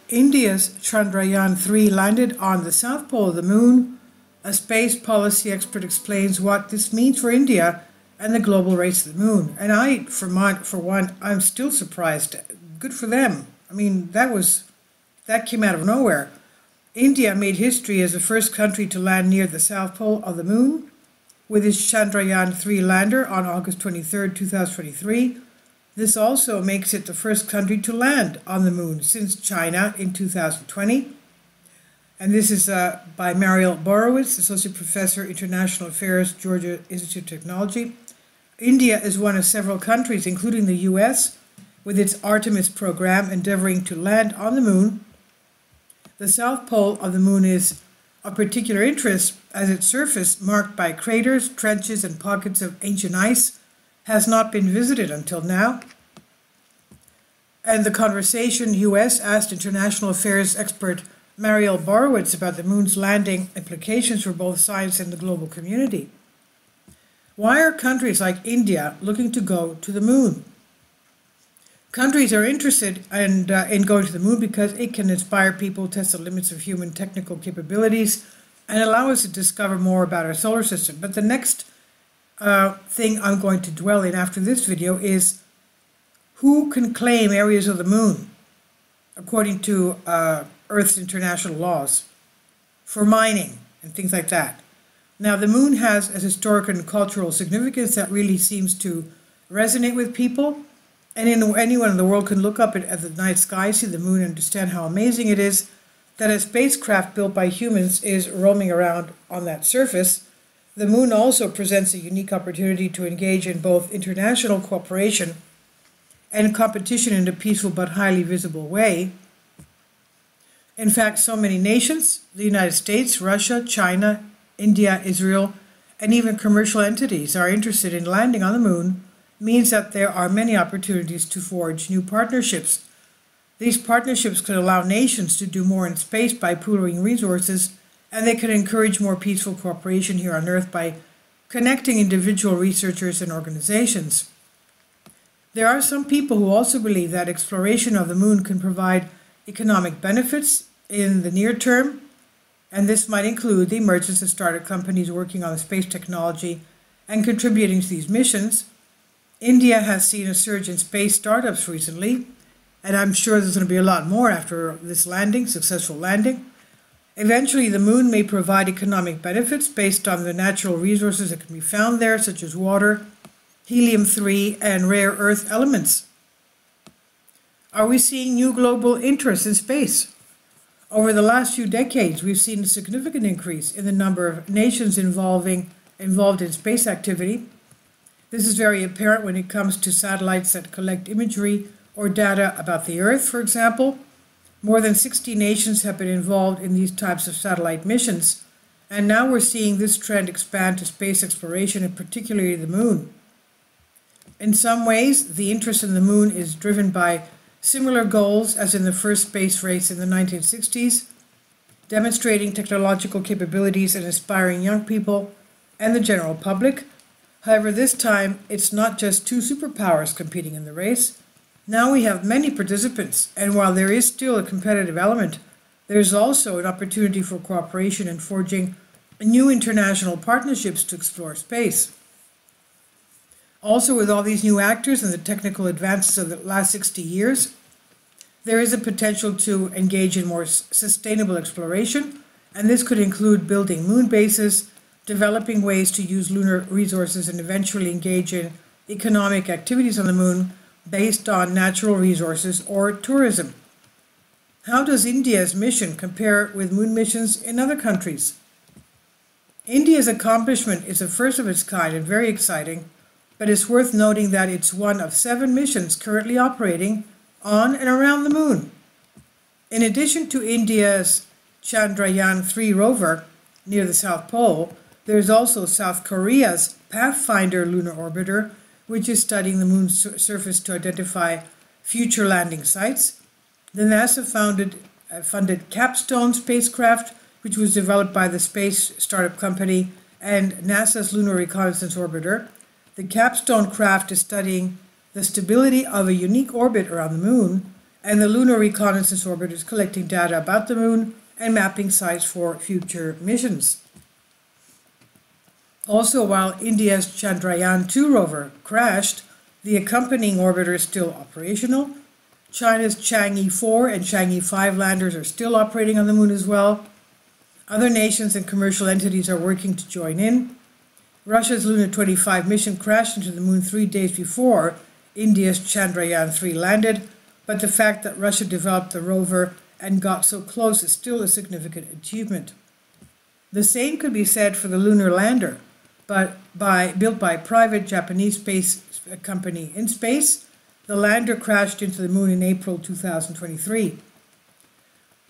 India's Chandrayaan-3 landed on the south pole of the moon. A space policy expert explains what this means for India and the global race to the moon. And I, for one, I'm still surprised. Good for them. I mean, that came out of nowhere. India made history as the first country to land near the south pole of the moon with its Chandrayaan-3 lander on August 23, 2023. This also makes it the first country to land on the moon since China in 2020. And this is by Mariel Borowitz, Associate Professor, International Affairs, Georgia Institute of Technology. India is one of several countries, including the US, with its Artemis program endeavoring to land on the moon. The south pole of the moon is of particular interest as its surface, marked by craters, trenches, and pockets of ancient ice, has not been visited until now. And the conversation, US asked International Affairs expert Mariel Borowitz about the moon's landing implications for both science and the global community. Why are countries like India looking to go to the moon? Countries are interested in going to the moon because it can inspire people, test the limits of human technical capabilities, and allow us to discover more about our solar system. But the next thing I'm going to dwell in after this video is who can claim areas of the moon according to Earth's international laws for mining and things like that. Now, the moon has a historic and cultural significance that really seems to resonate with people. And anyone in the world can look up at the night sky, see the moon, and understand how amazing it is that a spacecraft built by humans is roaming around on that surface. The moon also presents a unique opportunity to engage in both international cooperation and competition in a peaceful but highly visible way. In fact, so many nations, the United States, Russia, China, India, Israel, and even commercial entities are interested in landing on the moon, means that there are many opportunities to forge new partnerships. These partnerships could allow nations to do more in space by pooling resources, and they could encourage more peaceful cooperation here on Earth by connecting individual researchers and organizations. There are some people who also believe that exploration of the moon can provide economic benefits in the near term, and this might include the emergence of startup companies working on space technology and contributing to these missions. India has seen a surge in space startups recently, and I'm sure there's going to be a lot more after this successful landing. Eventually, the moon may provide economic benefits based on the natural resources that can be found there, such as water, helium-3, and rare earth elements. Are we seeing new global interest in space? Over the last few decades, we've seen a significant increase in the number of nations involved in space activity. This is very apparent when it comes to satellites that collect imagery or data about the Earth, for example. More than 60 nations have been involved in these types of satellite missions, and now we're seeing this trend expand to space exploration, and particularly the moon. In some ways, the interest in the moon is driven by similar goals as in the first space race in the 1960s, demonstrating technological capabilities and inspiring young people and the general public. However, this time, it's not just two superpowers competing in the race. Now we have many participants, and while there is still a competitive element, there is also an opportunity for cooperation and forging new international partnerships to explore space. Also, with all these new actors and the technical advances of the last 60 years, there is a potential to engage in more sustainable exploration, and this could include building moon bases, developing ways to use lunar resources, and eventually engage in economic activities on the moon based on natural resources or tourism. How does India's mission compare with moon missions in other countries? India's accomplishment is the first of its kind and very exciting, but it's worth noting that it's one of 7 missions currently operating on and around the moon. In addition to India's Chandrayaan-3 rover near the South Pole, there's also South Korea's Pathfinder lunar orbiter, which is studying the moon's surface to identify future landing sites. The NASA-funded Capstone spacecraft, which was developed by the space startup company and NASA's Lunar Reconnaissance Orbiter. The Capstone craft is studying the stability of a unique orbit around the moon, and the Lunar Reconnaissance Orbiter is collecting data about the moon and mapping sites for future missions. Also, while India's Chandrayaan-2 rover crashed, the accompanying orbiter is still operational. China's Chang'e 4 and Chang'e 5 landers are still operating on the moon as well. Other nations and commercial entities are working to join in. Russia's Luna 25 mission crashed into the moon 3 days before India's Chandrayaan-3 landed, but the fact that Russia developed the rover and got so close is still a significant achievement. The same could be said for the lunar lander, but built by a private Japanese space company InSpace. The lander crashed into the moon in April 2023.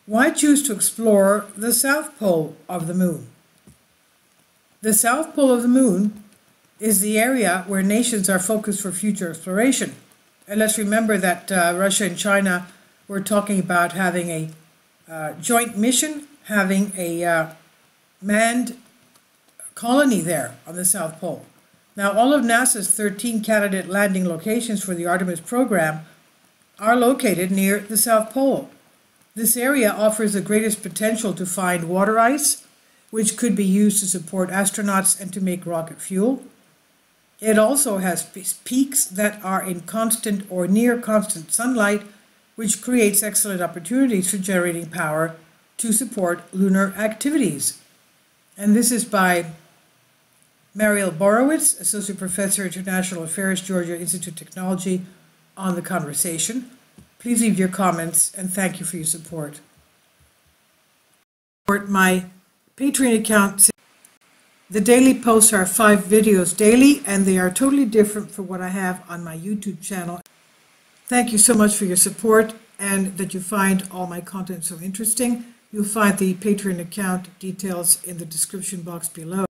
Why choose to explore the south pole of the moon? The south pole of the moon is the area where nations are focused for future exploration. And let's remember that Russia and China were talking about having a joint mission, having a manned colony there on the South Pole. Now, all of NASA's 13 candidate landing locations for the Artemis program are located near the South Pole. This area offers the greatest potential to find water ice, which could be used to support astronauts and to make rocket fuel. It also has peaks that are in constant or near constant sunlight, which creates excellent opportunities for generating power to support lunar activities. And this is by Mariel Borowitz, Associate Professor, International Affairs, Georgia Institute of Technology, on the conversation. Please leave your comments, and thank you for your support. My Patreon account. The daily posts are 5 videos daily, and they are totally different from what I have on my YouTube channel. Thank you so much for your support and that you find all my content so interesting. You'll find the Patreon account details in the description box below.